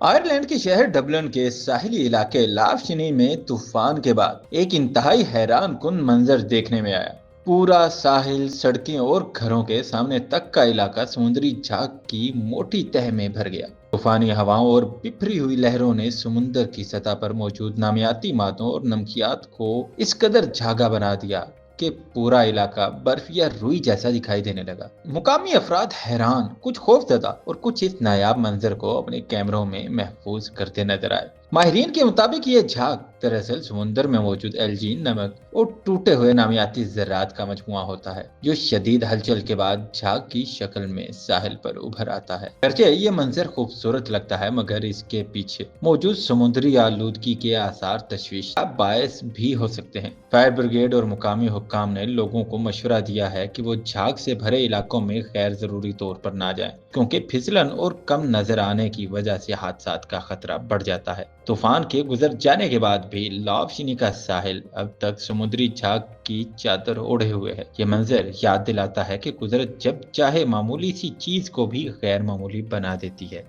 Ireland کے شہر Dublin کے ساحلی علاقے لاوشنی میں طوفان کے بعد ایک انتہائی حیران کن منظر دیکھنے میں آیا۔ پورا ساحل، سڑکیں اور گھروں کے سامنے تک کا علاقہ سمندری جھاگ کی موٹی تہ میں بھر گیا۔ طوفانی ہواؤں اور بکھری ہوئی لہروں نے سمندر کی سطح پر موجود نامیاتی مادوں اور نمکیات کو اس قدر جھاگا بنا دیا کہ پورا علاقہ برف یا روئی جیسا دکھائی دینے لگا۔ مقامی افراد حیران، کچھ خوف زدہ اور کچھ اس نایاب منظر کو اپنے کیمروں میں محفوظ کرتے نظر آئے۔ ماہرین کے مطابق یہ جھاگ دراصل سمندر میں موجود الجی، نمک اور ٹوٹے ہوئے نامیاتی ذرات کا مجموعہ ہوتا ہے، جو شدید ہلچل کے بعد جھاگ کی شکل میں ساحل پر ابھر آتا ہے۔ گرچہ یہ منظر خوبصورت لگتا ہے، مگر اس کے پیچھے موجود سمندری آلودگی کے آثار تشویش کا باعث بھی ہو سکتے ہیں۔ فائر بریگیڈ اور مقامی حکام نے لوگوں کو مشورہ دیا ہے کہ وہ جھاگ سے بھرے علاقوں میں غیر ضروری طور پر نہ جائیں، کیونکہ پھسلن اور کم نظر آنے کی وجہ سے حادثات کا خطرہ بڑھ جاتا ہے۔ طوفان کے گزر جانے کے بعد بھی لاوشنی کا ساحل اب تک سمندری جھاگ کی چادر اوڑھے ہوئے ہے۔ یہ منظر یاد دلاتا ہے کہ قدرت جب چاہے معمولی سی چیز کو بھی غیر معمولی بنا دیتی ہے۔